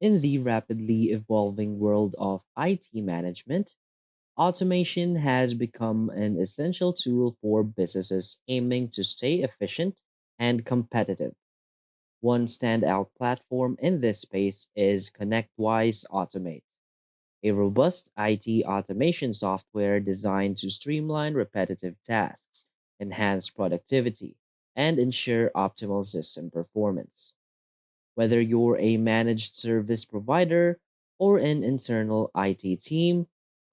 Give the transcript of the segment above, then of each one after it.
In the rapidly evolving world of IT management, automation has become an essential tool for businesses aiming to stay efficient and competitive. One standout platform in this space is ConnectWise Automate, a robust IT automation software designed to streamline repetitive tasks, enhance productivity, and ensure optimal system performance. Whether you're a managed service provider or an internal IT team,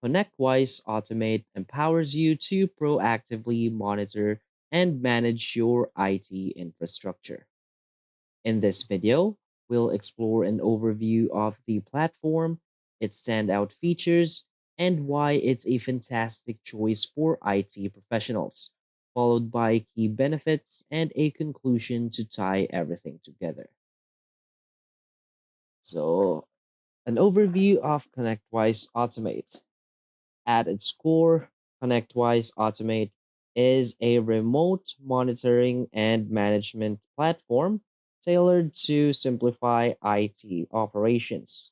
ConnectWise Automate empowers you to proactively monitor and manage your IT infrastructure. In this video, we'll explore an overview of the platform, its standout features, and why it's a fantastic choice for IT professionals, followed by key benefits and a conclusion to tie everything together. So, an overview of ConnectWise Automate. At its core, ConnectWise Automate is a remote monitoring and management platform tailored to simplify IT operations.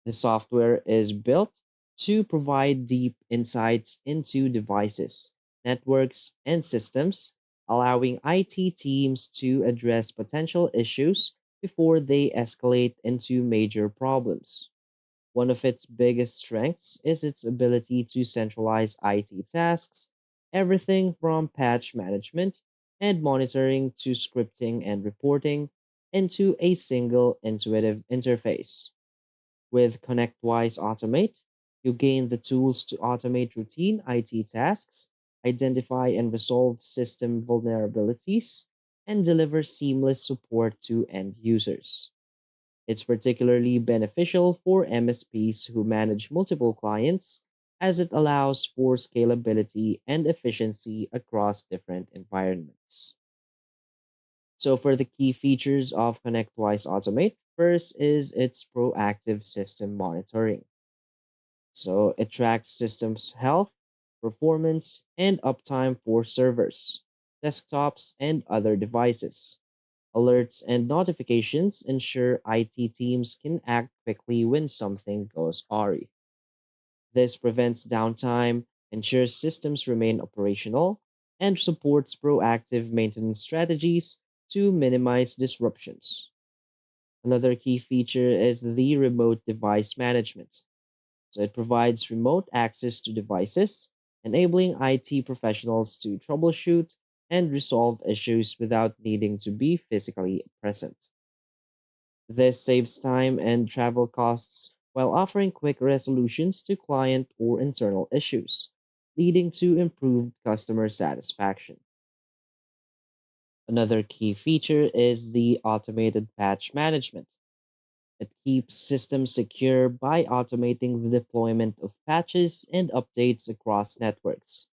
The software is built to provide deep insights into devices, networks, and systems, allowing IT teams to address potential issues before they escalate into major problems. One of its biggest strengths is its ability to centralize IT tasks, everything from patch management and monitoring to scripting and reporting, into a single intuitive interface. With ConnectWise Automate, you gain the tools to automate routine IT tasks, identify and resolve system vulnerabilities, and deliver seamless support to end users. It's particularly beneficial for MSPs who manage multiple clients, as it allows for scalability and efficiency across different environments. So, for the key features of ConnectWise Automate, first is its proactive system monitoring. So, it tracks systems health, performance, and uptime for servers, desktops, and other devices. Alerts and notifications ensure IT teams can act quickly when something goes awry. This prevents downtime, ensures systems remain operational, and supports proactive maintenance strategies to minimize disruptions. Another key feature is the remote device management. So it provides remote access to devices, enabling IT professionals to troubleshoot and resolve issues without needing to be physically present. This saves time and travel costs while offering quick resolutions to client or internal issues, leading to improved customer satisfaction. Another key feature is the automated patch management. It keeps systems secure by automating the deployment of patches and updates across networks.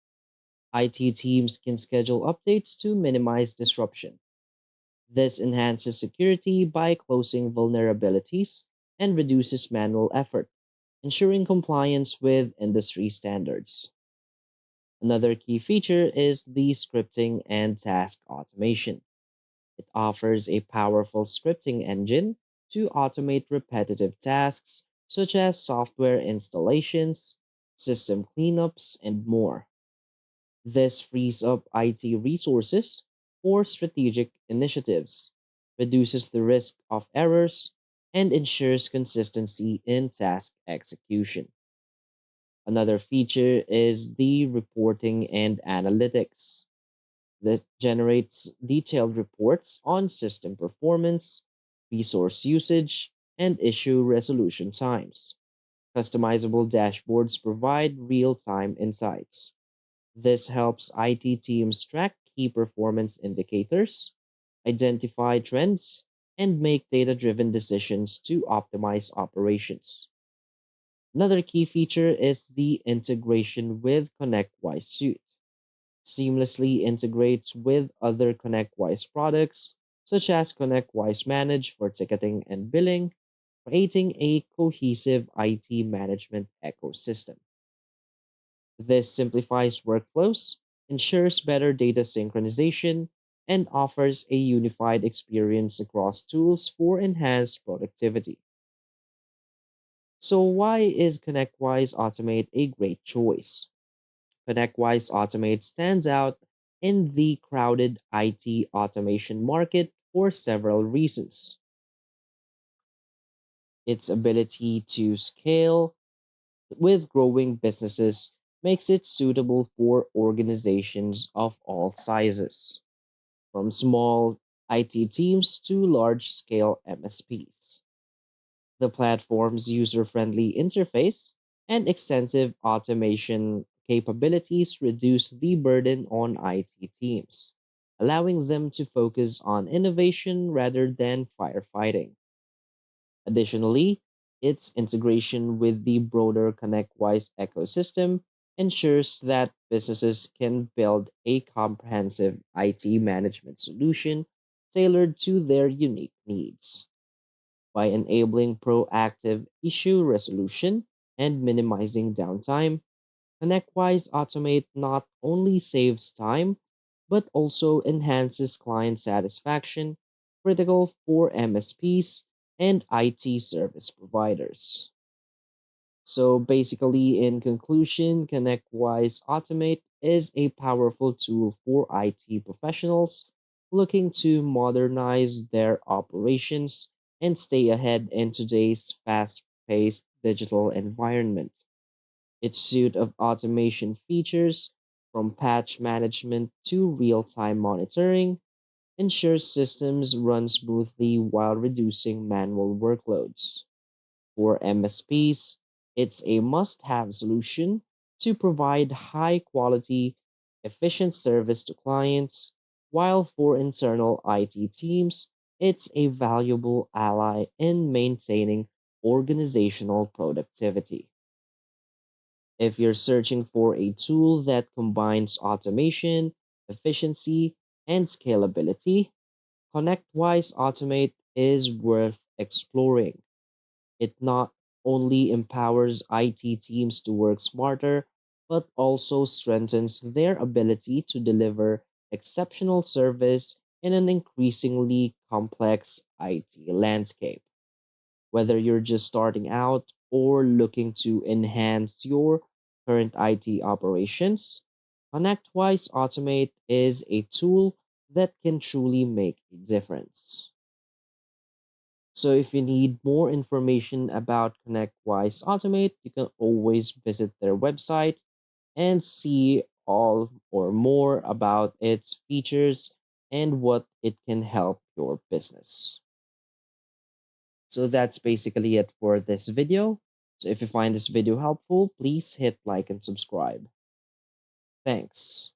IT teams can schedule updates to minimize disruption. This enhances security by closing vulnerabilities and reduces manual effort, ensuring compliance with industry standards. Another key feature is the scripting and task automation. It offers a powerful scripting engine to automate repetitive tasks such as software installations, system cleanups, and more. This frees up IT resources for strategic initiatives, reduces the risk of errors, and ensures consistency in task execution. Another feature is the reporting and analytics that generates detailed reports on system performance, resource usage, and issue resolution times. Customizable dashboards provide real time insights. This helps IT teams track key performance indicators, identify trends, and make data driven decisions to optimize operations. Another key feature is the integration with ConnectWise Suite. Seamlessly integrates with other ConnectWise products, such as ConnectWise Manage for ticketing and billing, creating a cohesive IT management ecosystem. This simplifies workflows, ensures better data synchronization, and offers a unified experience across tools for enhanced productivity. So, why is ConnectWise Automate a great choice? ConnectWise Automate stands out in the crowded IT automation market for several reasons. Its ability to scale with growing businesses makes it suitable for organizations of all sizes, from small IT teams to large scale MSPs. The platform's user friendly interface and extensive automation capabilities reduce the burden on IT teams, allowing them to focus on innovation rather than firefighting. Additionally, its integration with the broader ConnectWise ecosystem ensures that businesses can build a comprehensive IT management solution tailored to their unique needs. By enabling proactive issue resolution and minimizing downtime, ConnectWise Automate not only saves time, but also enhances client satisfaction, critical for MSPs and IT service providers. So basically, in conclusion, ConnectWise Automate is a powerful tool for IT professionals looking to modernize their operations and stay ahead in today's fast-paced digital environment. Its suite of automation features, from patch management to real-time monitoring, ensures systems run smoothly while reducing manual workloads. For MSPs, it's a must-have solution to provide high-quality, efficient service to clients, while for internal IT teams, it's a valuable ally in maintaining organizational productivity. If you're searching for a tool that combines automation, efficiency, and scalability, ConnectWise Automate is worth exploring. It not only empowers IT teams to work smarter, but also strengthens their ability to deliver exceptional service in an increasingly complex IT landscape. Whether you're just starting out or looking to enhance your current IT operations, ConnectWise Automate is a tool that can truly make a difference. So if you need more information about ConnectWise Automate, you can always visit their website and see all or more about its features and what it can help your business. So that's basically it for this video. So if you find this video helpful, please hit like and subscribe. Thanks.